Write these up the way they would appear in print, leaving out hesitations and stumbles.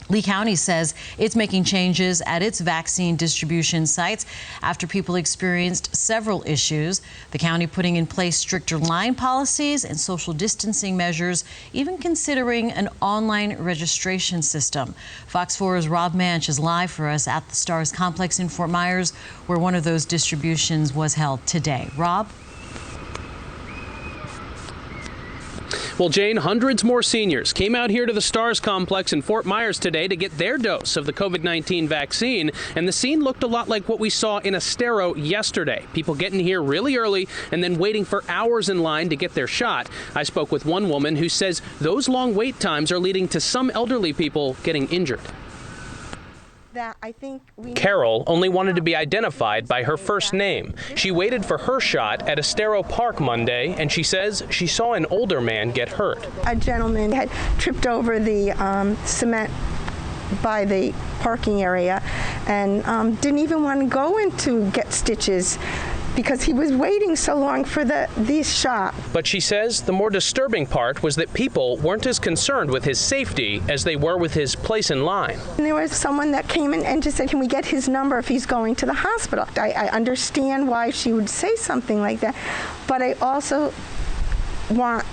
Lee County says it's making changes at its vaccine distribution sites after people experienced several issues. The county putting in place stricter line policies and social distancing measures, even considering an online registration system. Fox 4's Rob Manch is live for us at the Stars Complex in Fort Myers, where one of those distributions was held today. Rob? Well, Jane, hundreds more seniors came out here to the Stars Complex in Fort Myers today to get their dose of the COVID-19 vaccine, and the scene looked a lot like what we saw in Estero yesterday. People getting here really early and then waiting for hours in line to get their shot. I spoke with one woman who says those long wait times are leading to some elderly people getting injured. Carol only wanted to be identified by her first name. She waited for her shot at Estero Park Monday, and she says she saw an older man get hurt. A gentleman had tripped over the cement by the parking area and didn't even want to go in to get stitches because he was waiting so long for these shots. But she says the more disturbing part was that people weren't as concerned with his safety as they were with his place in line. And there was someone that came in and just said, can we get his number if he's going to the hospital? I understand why she would say something like that, but I also want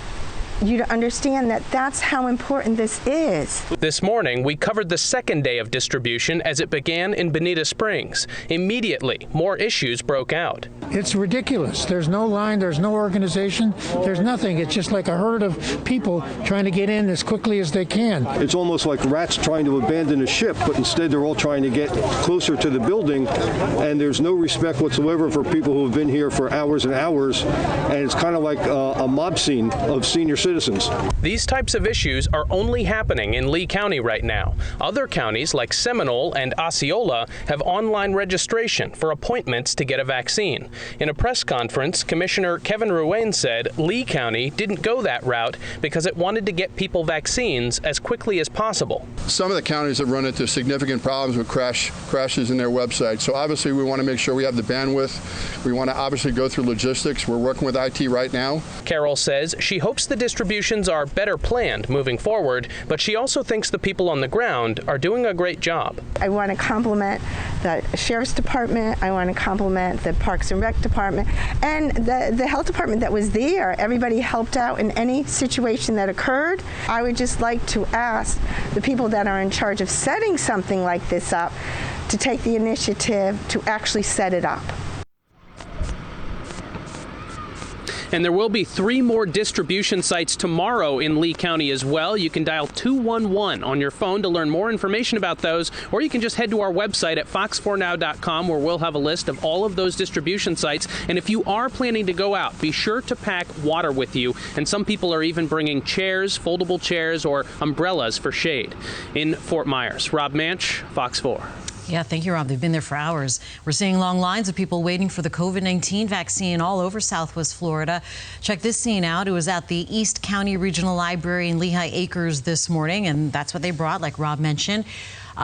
you to understand that that's how important this is. This morning, we covered the second day of distribution as it began in Bonita Springs. Immediately, more issues broke out. It's ridiculous. There's no line, there's no organization, there's nothing. It's just like a herd of people trying to get in as quickly as they can. It's almost like rats trying to abandon a ship, but instead they're all trying to get closer to the building, and there's no respect whatsoever for people who have been here for hours and hours, and it's kind of like a mob scene of senior citizens. These types of issues are only happening in Lee County right now. Other counties like Seminole and Osceola have online registration for appointments to get a vaccine. In a press conference, Commissioner Kevin Ruane said Lee County didn't go that route because it wanted to get people vaccines as quickly as possible. Some of the counties have run into significant problems with crashes in their website. So obviously we want to make sure we have the bandwidth. We want to obviously go through logistics. We're working with IT right now. Carol says she hopes the distributions are better planned moving forward, but she also thinks the people on the ground are doing a great job. I want to compliment the Sheriff's Department. I want to compliment the Parks and Rec Department and the Health Department that was there. Everybody helped out in any situation that occurred. I would just like to ask the people that are in charge of setting something like this up to take the initiative to actually set it up. And there will be 3 more distribution sites tomorrow in Lee County as well. You can dial 211 on your phone to learn more information about those, or you can just head to our website at fox4now.com, where we'll have a list of all of those distribution sites. And if you are planning to go out, be sure to pack water with you. And some people are even bringing chairs, foldable chairs, or umbrellas for shade. In Fort Myers, Rob Manch, Fox 4. Yeah, thank you, Rob. They've been there for hours. We're seeing long lines of people waiting for the COVID-19 vaccine all over Southwest Florida. Check this scene out. It was at the East County Regional Library in Lehigh Acres this morning, and that's what they brought, like Rob mentioned.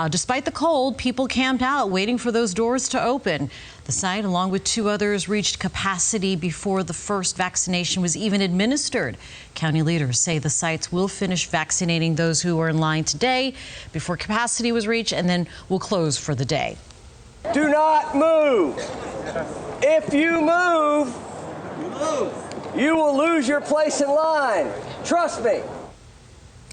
Despite the cold, people camped out waiting for those doors to open. The site, along with 2 others, reached capacity before the first vaccination was even administered. County leaders say the sites will finish vaccinating those who are in line today before capacity was reached, and then will close for the day. Do not move. If you move, you will lose your place in line. Trust me.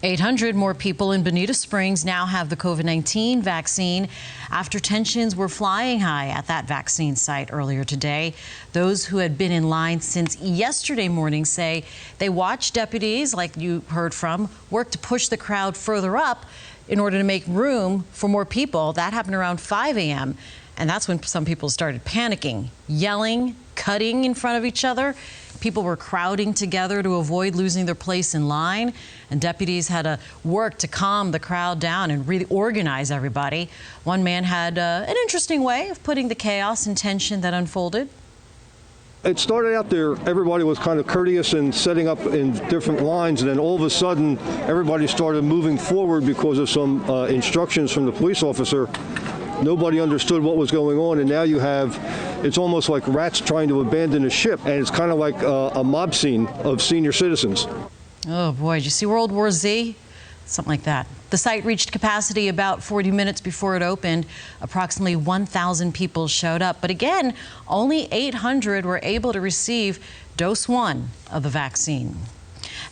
800 more people in Bonita Springs now have the COVID-19 vaccine after tensions were flying high at that vaccine site earlier today. Those who had been in line since yesterday morning say they watched deputies, like you heard from, work to push the crowd further up in order to make room for more people. That happened around 5 a.m. And that's when some people started panicking, yelling, cutting in front of each other. People were crowding together to avoid losing their place in line, and deputies had to work to calm the crowd down and really organize everybody. One man had an interesting way of putting the chaos and tension that unfolded. It started out there, everybody was kind of courteous and setting up in different lines, and then all of a sudden everybody started moving forward because of some instructions from the police officer. Nobody understood what was going on, and now you have, it's almost like rats trying to abandon a ship, and it's kind of like a mob scene of senior citizens. Oh boy, did you see World War Z? Something like that. The site reached capacity about 40 minutes before it opened. Approximately 1,000 people showed up, but again, only 800 were able to receive dose 1 of the vaccine.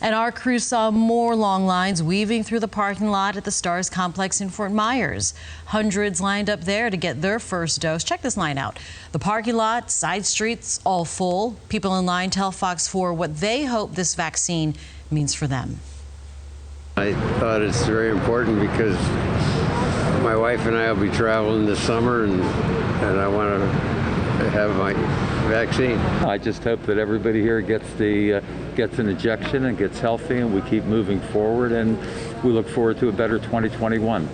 And our crew saw more long lines weaving through the parking lot at the Stars complex in Fort Myers. Hundreds lined up there to get their first dose. Check this line out. The parking lot, side streets, all full. People in line tell Fox 4 what they hope this vaccine means for them. I thought it's very important because my wife and I will be traveling this summer, and I want to have my vaccine. I just hope that everybody here gets an injection and gets healthy, and we keep moving forward, and we look forward to a better 2021.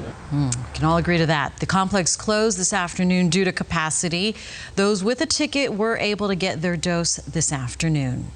Can all agree to that. The complex closed this afternoon due to capacity. Those with a ticket were able to get their dose this afternoon.